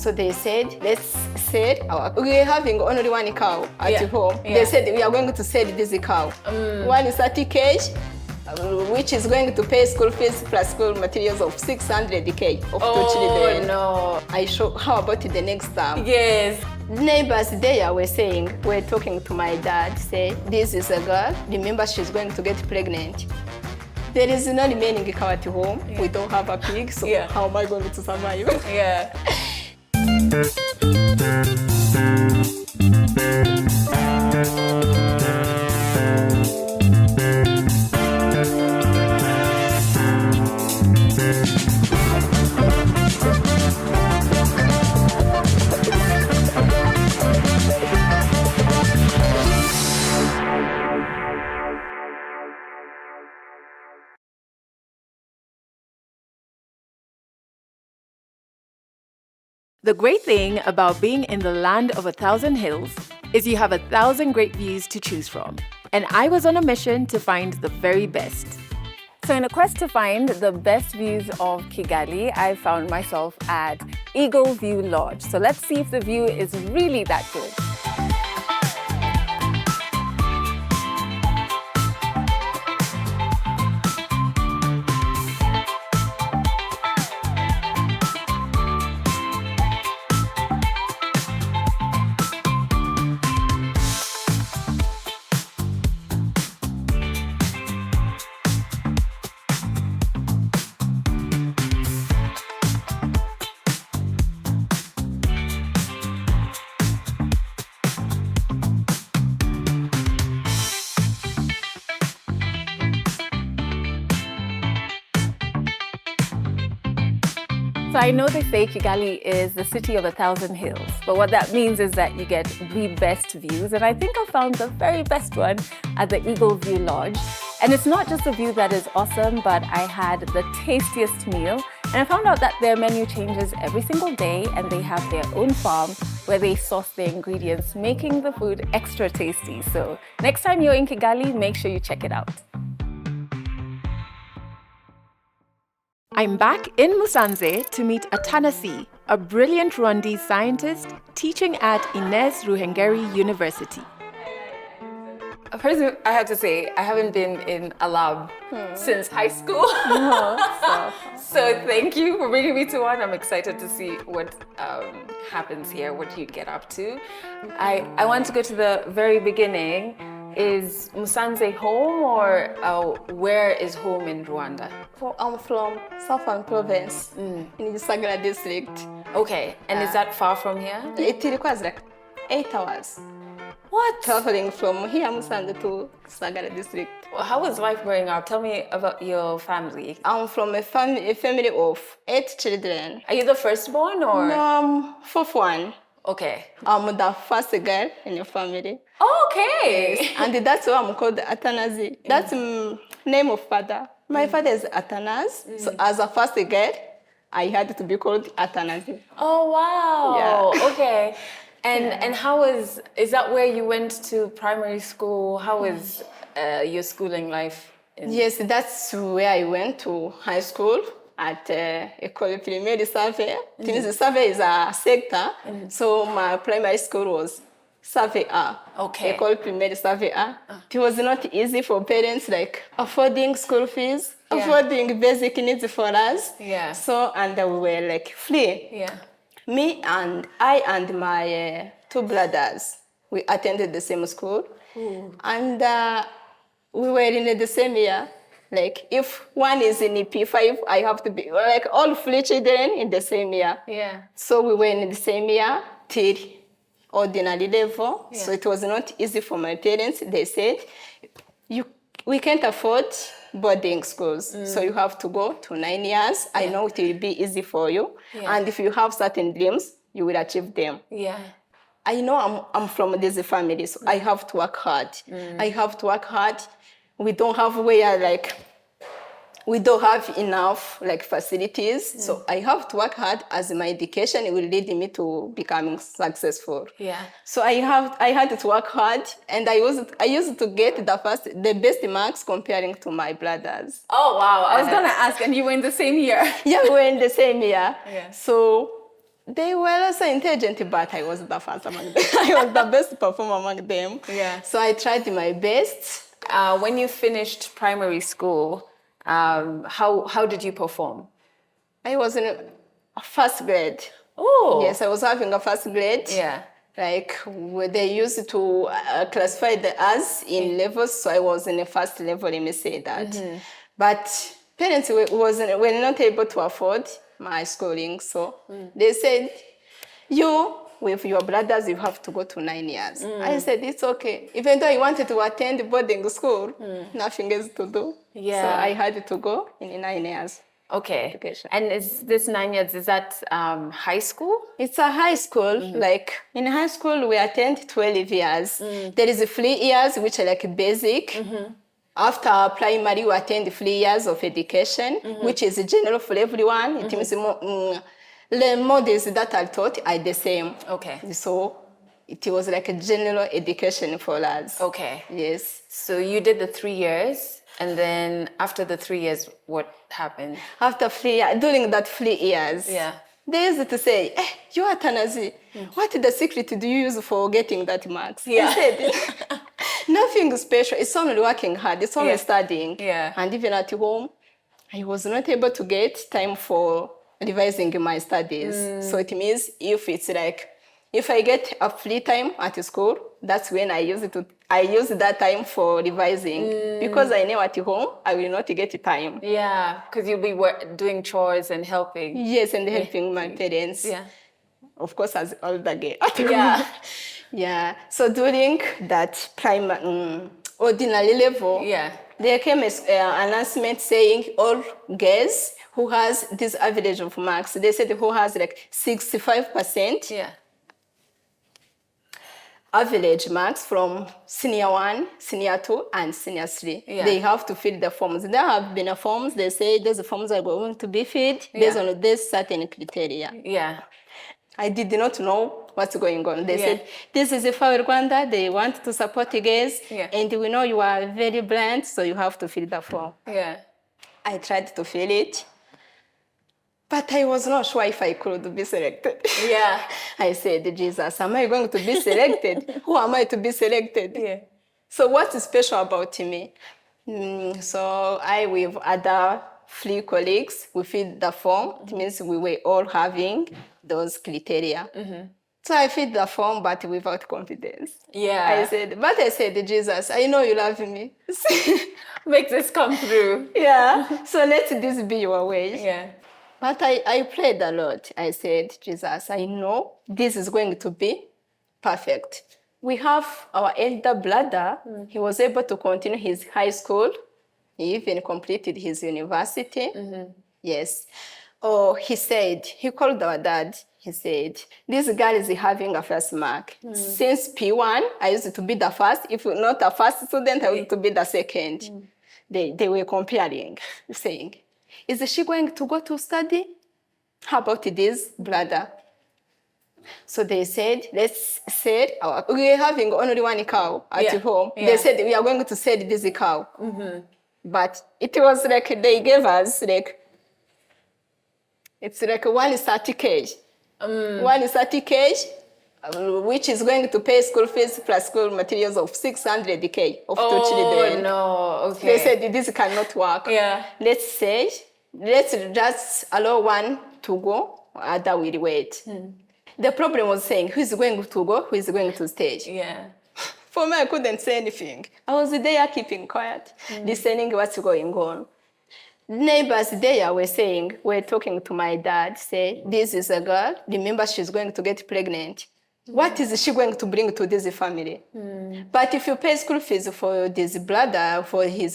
So they said, we're having only one cow at home. Yeah. They said, we are going to sell this cow. One is 30K, which is going to pay school fees plus school materials of 600K of 2 children. No. How about the next time? Yes. Neighbors there we're talking to my dad, say, this is a girl, remember she's going to get pregnant. There is no remaining cow at home. Yeah. We don't have a pig, so how am I going to survive? Yeah. The great thing about being in the land of 1,000 hills is you have 1,000 great views to choose from. And I was on a mission to find the very best. So in a quest to find the best views of Kigali, I found myself at Eagle View Lodge. So let's see if the view is really that good. So I know they say Kigali is the city of 1,000 hills, but what that means is that you get the best views. And I think I found the very best one at the Eagle View Lodge. And it's not just the view that is awesome, but I had the tastiest meal. And I found out that their menu changes every single day, and they have their own farm where they source their ingredients, making the food extra tasty. So next time you're in Kigali, make sure you check it out. I'm back in Musanze to meet Athanasie, a brilliant Rwandese scientist teaching at Ines Ruhengeri University. First, I have to say, I haven't been in a lab since high school. So thank you for bringing me to one. I'm excited to see what happens here, what you get up to. I want to go to the very beginning. Is Musanze home, or where is home in Rwanda? I'm from Southern Province in Gisagara district. Okay, and is that far from here? It requires like 8 hours. What? Traveling from here, Musanze, to Gisagara district. How was life growing up? Tell me about your family. I'm from a family of 8 children. Are you the firstborn, or? No, I'm fourth one. Okay. I'm the first girl in your family. Oh, okay. Yes. And that's why I'm called Athanasie. That's name of father. My father is Athanasie. So as a first girl, I had to be called Athanasie. Oh, wow. Yeah. Okay. And how is that where you went to primary school? How was your schooling life? Yes, that's where I went to high school. At École Primaire Save. Save is a sector, so my primary school was Save A. Okay. École Primaire Save A. It was not easy for parents, like affording school fees, affording basic needs for us. Yeah. So, and we were like free. Yeah. Me and I and my 2 brothers, we attended the same school. And we were in the same year. Like, if one is in P5, I have to be, like, all 3 children in the same year. Yeah. So we were in the same year till ordinary level. Yeah. So it was not easy for my parents. They said, we can't afford boarding schools. So you have to go to 9 years. I know it will be easy for you. Yeah. And if you have certain dreams, you will achieve them. Yeah. I know I'm from this family, so I have to work hard. I have to work hard. We don't have we don't have enough facilities. So I have to work hard, as my education will lead me to becoming successful. Yeah. So I had to work hard, and I used to get the best marks comparing to my brothers. Oh wow! I was gonna ask, and you were in the same year. Yeah, we were in the same year. Yeah. So They were also intelligent, but I was the first among them. I was the best performer among them. Yeah. So I tried my best. When you finished primary school, how did you perform? I was in first grade. Oh. Yes, I was having a first grade. Yeah. Like where they used to classify us in levels, so I was in the first level, let me say that. But parents were not able to afford my schooling, so they said, you, with your brothers, you have to go to 9 years. I said, it's okay. Even though I wanted to attend boarding school, nothing else to do. Yeah. So I had to go in 9 years. Okay. Education. And is this 9 years, is that high school? It's a high school. Like in high school, we attend 12 years. There is 3 years, which are like basic. After primary, we attend 3 years of education, which is general for everyone. It means the models that are taught are the same. Okay. So it was like a general education for us. Okay. Yes. So you did the 3 years, and then after the 3 years, what happened? After 3 years, during that 3 years, Yeah. they used to say, you are Athanasie. What the secret do you use for getting that marks? Yeah. I said, nothing special. It's only working hard. It's only studying. Yeah. And even at home, I was not able to get time for revising my studies. So it means if I get a free time at school, that's when I use that time for revising. Because I know at home, I will not get time. Yeah, because you'll be doing chores and helping. Yes, and helping my parents. Yeah. Of course, as older girl. Yeah. Yeah. So during that ordinary level, there came an announcement saying all girls who has this average of marks, they said who has like 65%. Yeah. Average marks from senior 1, senior 2, and senior 3. Yeah. They have to fill the forms. There have been forms, they say those forms are going to be filled based on this certain criteria. Yeah. I did not know what's going on. They said, this is a FAWE Rwanda, they want to support girls, and we know you are very brilliant, so you have to fill the form. Yeah. I tried to fill it, but I was not sure if I could be selected. Yeah. I said, Jesus, am I going to be selected? Who am I to be selected? Yeah. So what's special about me? So I, with other 3 colleagues, we filled the form. It means we were all having those criteria. So I filled the form, but without confidence. Yeah. I said, Jesus, I know you love me. Make this come through. Yeah. So let this be your way. Yeah. But I prayed a lot. I said, Jesus, I know this is going to be perfect. We have our elder brother. He was able to continue his high school. He even completed his university. Yes. Oh, he called our dad. He said, this girl is having a first mark. Since P1, I used to be the first. If not the first student, I used to be the second. They were comparing, saying, is she going to go to study? How about this brother? So they said, let's sell we're having only 1 cow at home. They said, we are going to sell this cow. But it was like, they gave us it's like 130 kg. 130 kg, which is going to pay school fees plus school materials of 600k of 2 children. Oh, no, okay. They said, this cannot work. Yeah. Let's just allow one to go, other will wait. The problem was saying, who is going to go, who is going to stay? Yeah. For me, I couldn't say anything. I was there keeping quiet, listening what's going on. Neighbors there were talking to my dad, say, this is a girl, remember she's going to get pregnant. What is she going to bring to this family? But if you pay school fees for his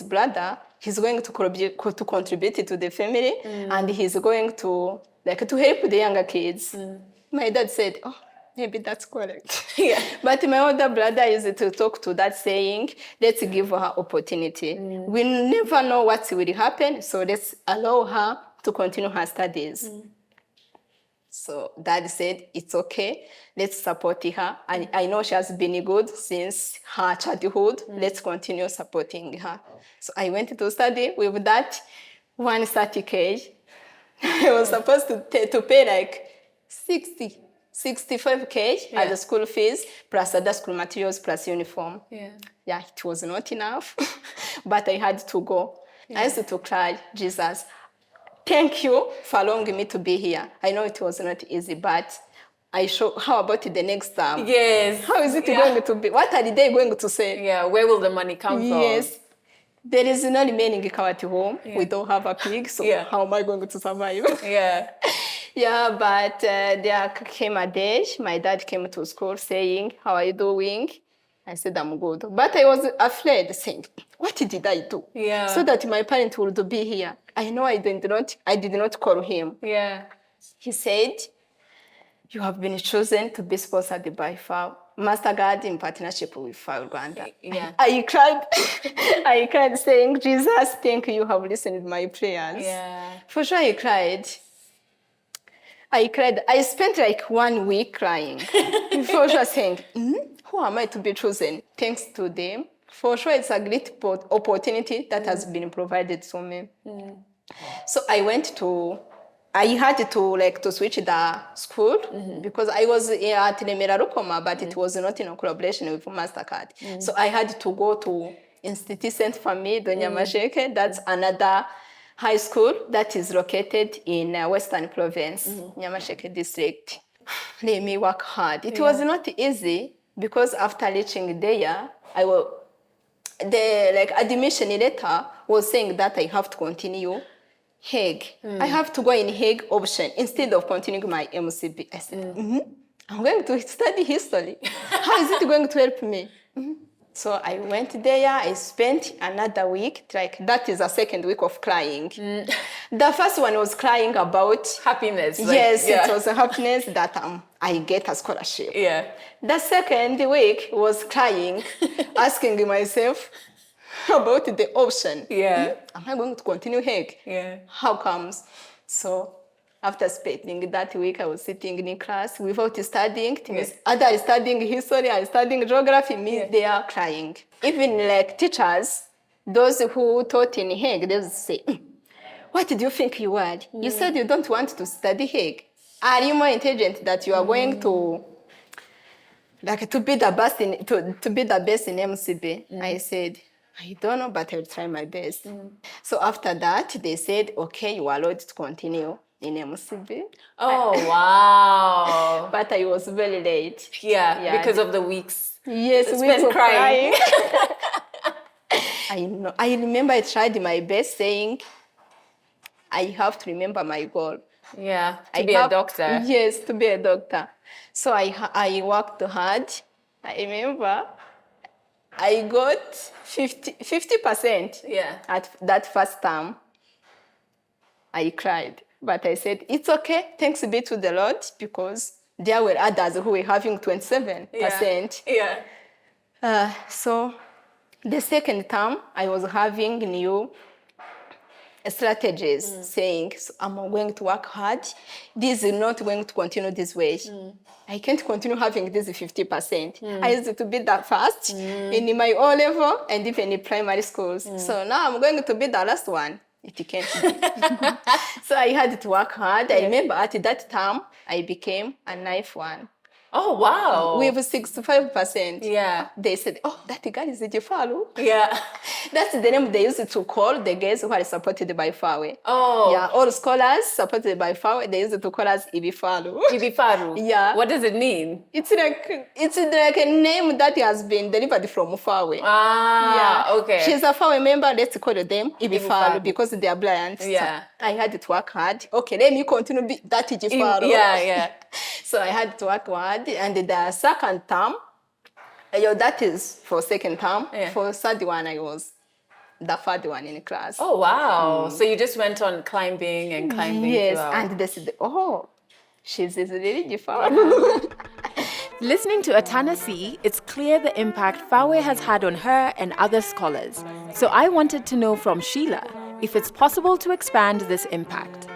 brother, he's going to contribute to the family, and he's going to help the younger kids. My dad said, oh, maybe that's correct. Yeah. But my older brother used to talk to that saying, let's give her opportunity. We never know what will happen, so let's allow her to continue her studies. So dad said, it's okay, let's support her. And I know she has been good since her childhood. Let's continue supporting her. So I went to study with that 130K. I was supposed to pay like 65K as the school fees, plus other school materials, plus uniform. Yeah, it was not enough, but I had to go. I used to cry, Jesus, thank you for allowing me to be here. I know it was not easy, but how about the next term? Yes. How is it going to be? What are they going to say? Yeah, where will the money come from? Yes. There is no remaining cow at home. We don't have a pig, so how am I going to survive? Yeah, but there came a day, my dad came to school saying, how are you doing? I said, I'm good. But I was afraid, saying, what did I do? So that my parents would be here. I know I did not call him. He said, you have been chosen to be sponsored by FAWE, MasterCard in partnership with FAWE Rwanda. I cried. I cried saying, Jesus, thank you have listened to my prayers. For sure I cried. I spent like 1 week crying. For sure saying, who am I to be chosen? Thanks to them. For sure it's a great opportunity that has been provided to me. So I had to switch the school because I was at Remera Rukoma, but it was not in collaboration with MasterCard. So I had to go to Institut Sainte Famille de Nyamasheke. That's another high school that is located in Western Province, Nyamasheke district. Let me work hard. It was not easy because after reaching there, the admission letter was saying that I have to continue Hague. I have to go in Hague option instead of continuing my MCB. I said, I'm going to study history. How is it going to help me? So I went there. I spent another week. That is a second week of crying. The first one was crying about happiness. It was a happiness that I get a scholarship. The second week was crying, asking myself, about the option. Am I going to continue Hague? How comes? So after spending that week, I was sitting in class without studying. Others studying history and studying geography, me they are crying. Even teachers, those who taught in Hague, they would say, what did you think you are? You said you don't want to study Hague. Are you more intelligent that you are going to be the best in MCB? I said, I don't know, but I'll try my best. So after that, they said, okay, you are allowed to continue in MCB. Oh, wow. But I was very late. Because of the weeks. Yes, we were crying. I know. I remember I tried my best saying, I have to remember my goal. To be a doctor. Yes, to be a doctor. So I worked hard. I remember I got 50% at that first term. I cried, but I said, it's okay, thanks be to the Lord, because there were others who were having 27%. So the second term, I was having new strategies, saying, so I'm going to work hard. This is not going to continue this way. I can't continue having this 50%. I used to be the first in my O level and even in primary schools. So now I'm going to be the last one. It can't be. So I had to work hard. I remember at that time, I became a ninth one. Oh, wow. With 65%. They said, oh, that guy is a Jifalu. That's the name they used to call the girls who are supported by FAWE. All scholars supported by FAWE, they used to call us Ibifalu. Ibifalu? What does it mean? It's like a name that has been delivered from FAWE. Okay. She's a FAWE member, let's call them Ibifalu because they are blind. So I had to work hard. Okay, let me continue be that Jifalu. So I had to work hard, and the second term, that is for second term. For third one, I was the third one in class. Oh, wow. So you just went on climbing and climbing. And they said, oh, she's really different. Listening to Athanasie, it's clear the impact FAWE has had on her and other scholars. So I wanted to know from Sheila if it's possible to expand this impact.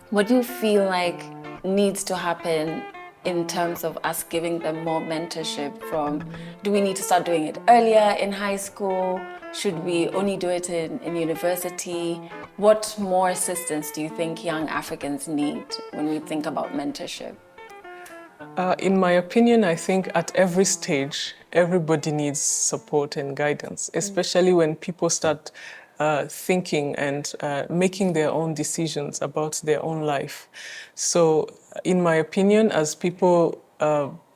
What do you feel like needs to happen in terms of us giving them more mentorship do we need to start doing it earlier in high school? Should we only do it in university? What more assistance do you think young Africans need when we think about mentorship? In my opinion, I think at every stage, everybody needs support and guidance, especially when people start thinking and making their own decisions about their own life. So, in my opinion, as people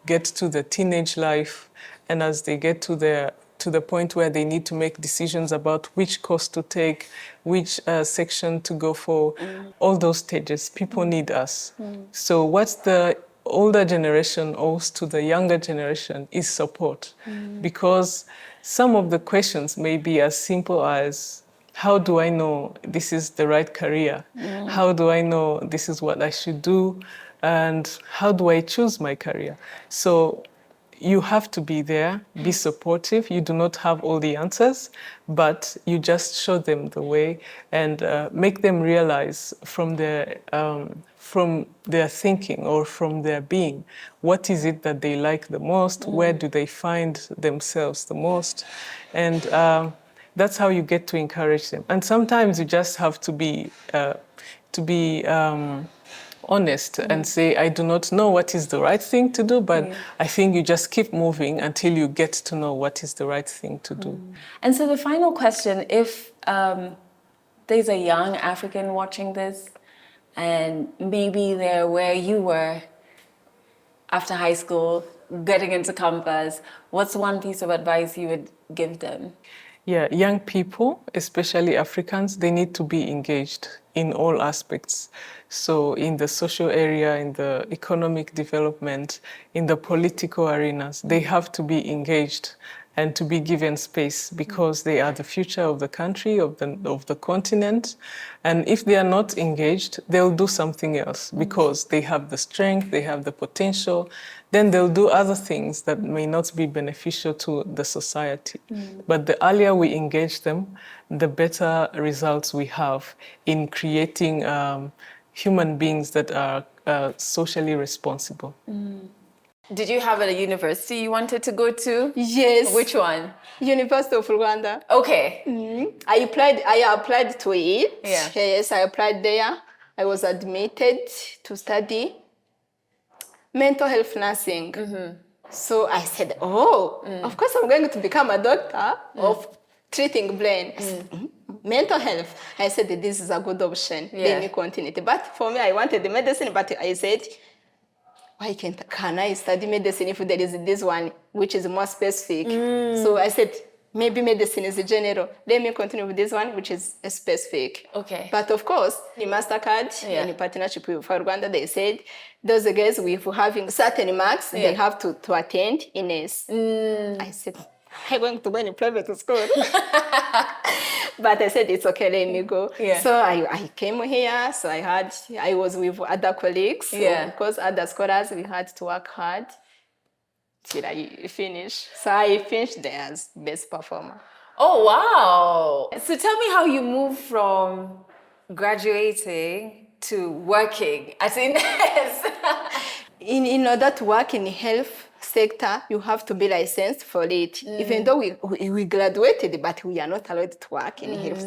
get to the teenage life and as they get to the point where they need to make decisions about which course to take, which section to go for, all those stages, people need us. So what's the older generation owes to the younger generation is support. Because some of the questions may be as simple as, how do I know this is the right career? How do I know this is what I should do? And how do I choose my career? So you have to be there, be supportive. You do not have all the answers, but you just show them the way and make them realize from their thinking or from their being, what is it that they like the most? Where do they find themselves the most? And that's how you get to encourage them. And sometimes you just have to be honest and say, I do not know what is the right thing to do, but I think you just keep moving until you get to know what is the right thing to do. And so the final question, if there's a young African watching this and maybe they're where you were after high school, getting into campus, what's one piece of advice you would give them? Yeah, young people, especially Africans, they need to be engaged in all aspects. So in the social area, in the economic development, in the political arenas, they have to be engaged and to be given space because they are the future of the country, of the continent. And if they are not engaged, they'll do something else because they have the strength, they have the potential. Then they'll do other things that may not be beneficial to the society. But the earlier we engage them, the better results we have in creating human beings that are socially responsible. Did you have a university you wanted to go to? Yes. Which one? University of Rwanda. Okay. I applied to it. Yeah. Yes, I applied there. I was admitted to study mental health nursing. So I said, of course I'm going to become a doctor of treating brain. I said, mental health. I said, this is a good option. Let me continue. But for me, I wanted the medicine, but I said, why can I study medicine if there is this one which is more specific? So I said, maybe medicine is general. Let me continue with this one, which is specific. Okay. But of course, the MasterCard, in partnership with Rwanda, they said, those guys with having certain marks, they have to attend INES. I said, I'm going to go in private school. But I said, it's okay, let me go. So I came here, so I was with other colleagues. So of course, other scholars, we had to work hard till I finish. So I finished there as best performer. Oh, wow. So tell me how you moved from graduating to working at INES. In order to work in the health sector, you have to be licensed for it. Even though we graduated, but we are not allowed to work in health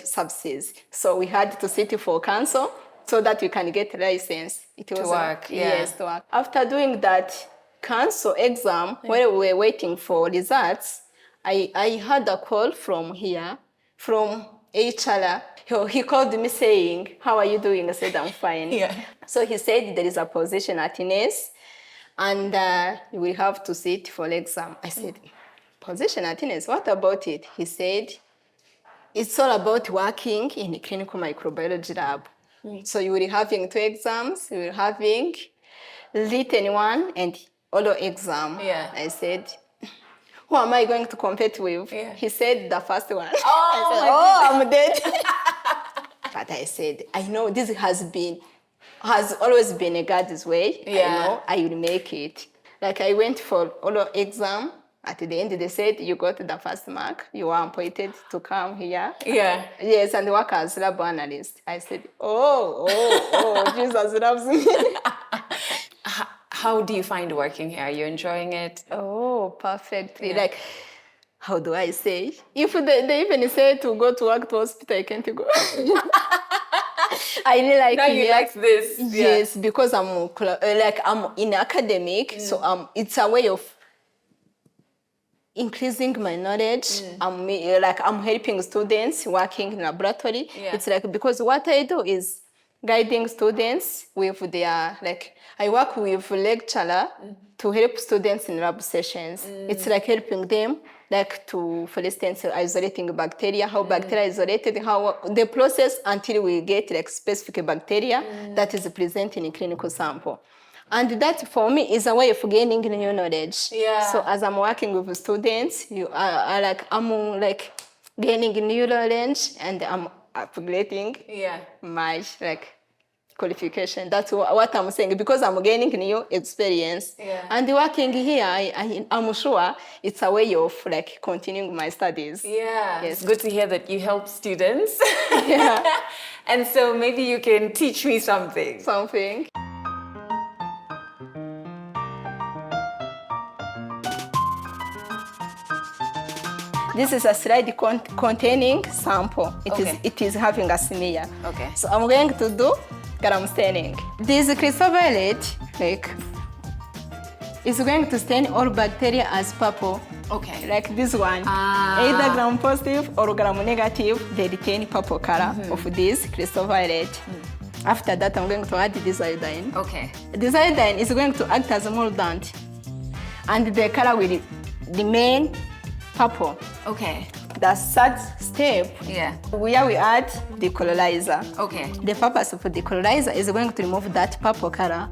services. So we had to sit for council so that we can get license. It was to work, Yes, to work. After doing that council exam, while we were waiting for results, I had a call from here, from HR. He called me saying, how are you doing? I said, I'm fine. So he said, there is a position at INES, and we have to sit for exam. I said, position at INES, what about it? He said, it's all about working in the clinical microbiology lab. So you will be having 2 exams, you will be having written one and oral exam. I said, who am I going to compete with? He said, the first one. I said, I'm dead. But I said, I know this has always been a God's way. I know I will make it. Like I went for oral exam. At the end, they said, you got the first mark. You are appointed to come here. Yes, and work as lab analyst. I said, Jesus loves me. How do you find working here? Are you enjoying it? Oh, perfectly. Like, how do I say? If they even say to go to work to hospital, I can't go. I really like Now you like this. Yes, because I'm in academic, so it's a way of increasing my knowledge. I'm helping students working in laboratory. Yeah. It's like, because what I do is guiding students with their, I work with lecturer to help students in lab sessions. It's like helping them, to, for instance, isolating bacteria, how bacteria is isolated, how the process until we get specific bacteria that is present in a clinical sample. And that for me is a way of gaining new knowledge. Yeah. So as I'm working with students, I'm gaining new knowledge and I'm upgrading my qualification. That's what I'm saying, because I'm gaining new experience. Yeah. And working here, I'm sure it's a way of continuing my studies. Yeah. Yes. It's good to hear that you help students. Yeah. And so maybe you can teach me something. Something. This is a slide containing sample. It is having a smear. Okay. So I'm going to do gram staining. This crystal violet is going to stain all bacteria as purple. Okay. Like this one. Either gram positive or gram negative, they retain purple color of this crystal violet. After that, I'm going to add this iodine. Okay. This iodine is going to act as a mordant, and the color will remain purple. Okay. The third step, where we add the colorizer. Okay. The purpose of the colorizer is going to remove that purple color.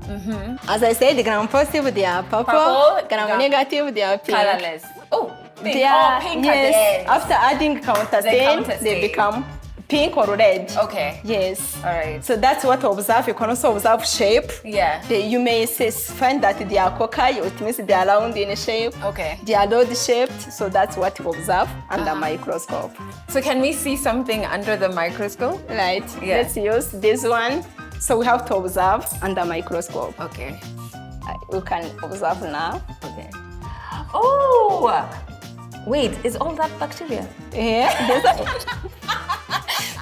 As I said, gram positive, they are purple. Gram negative, they are pink. Colorless. Oh, pink. They are, pink yes, at the end. after adding counter stain, they become pink or red. Okay. Yes. All right. So that's what to observe. You can also observe shape. Yeah. You may find that they are cockeye, it means they are round in shape. Okay. They are road shaped, so that's what to observe under microscope. So can we see something under the microscope? Right. Yeah. Let's use this one. So we have to observe under microscope. Okay. We can observe now. Okay. Oh! Wait, is all that bacteria? Yeah.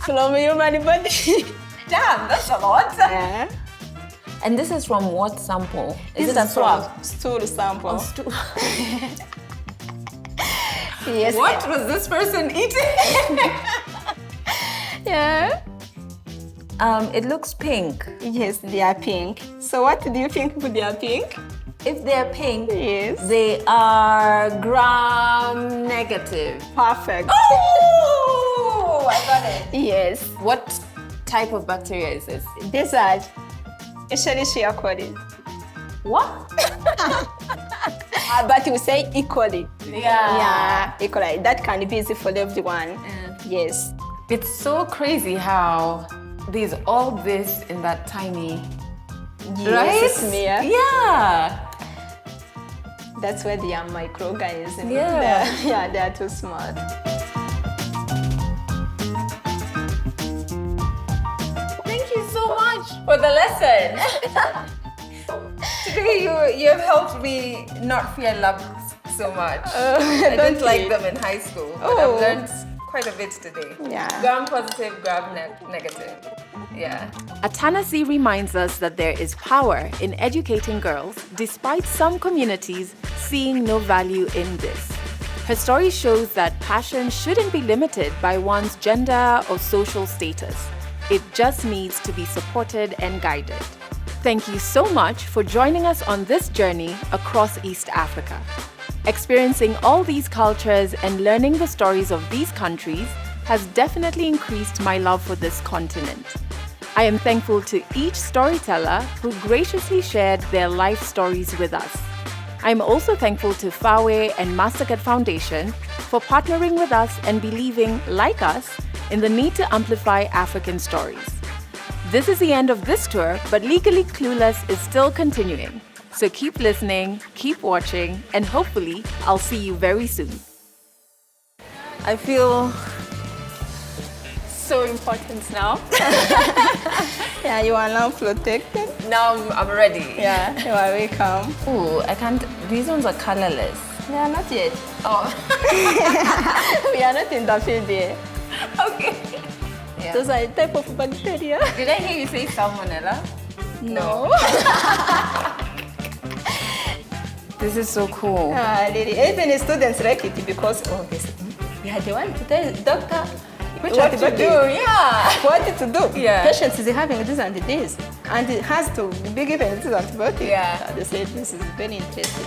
From human body. Damn, that's a lot. Yeah. And this is from what sample? Is it a swab? Stool sample. Yes. What was this person eating? Yeah. It looks pink. Yes, they are pink. So what do you think if they are pink? If they're pink, Yes. they are gram negative. Perfect. Oh, I got it. Yes. What type of bacteria is this? These are Escherichia coli. What? But you say E. coli. Yeah. Yeah, E. coli. That can be easy for everyone. Yes. It's so crazy how there's all this in that tiny, Yes, smear. Yeah. That's where they are microorganisms. Yeah. They are too smart. Thank you so much for the lesson. Today you have helped me not fear labs so much. I didn't like them in high school, but I've learned quite a bit today. Yeah. Gram positive, gram negative. Yeah. Athanasie reminds us that there is power in educating girls, despite some communities seeing no value in this. Her story shows that passion shouldn't be limited by one's gender or social status. It just needs to be supported and guided. Thank you so much for joining us on this journey across East Africa. Experiencing all these cultures and learning the stories of these countries has definitely increased my love for this continent. I am thankful to each storyteller who graciously shared their life stories with us. I'm also thankful to FAWE and Mastercard Foundation for partnering with us and believing, like us, in the need to amplify African stories. This is the end of this tour, but Legally Clueless is still continuing. So keep listening, keep watching, and hopefully I'll see you very soon. I feel so important now. Yeah, you are now protected. Now I'm ready. Yeah, you are welcome. Ooh, I can't. These ones are colorless. Yeah, not yet. Oh. We are not in the field yet. Okay. Yeah. Those are a type of bacteria. Did I hear you say salmonella? No. This is so cool. Really. Even students like it because of this. Yeah, they want to tell doctor What to do? Yeah. What to do? Yeah. Patients is having this and this, and it has to be given this antibiotic. Yeah. They say this is very interesting.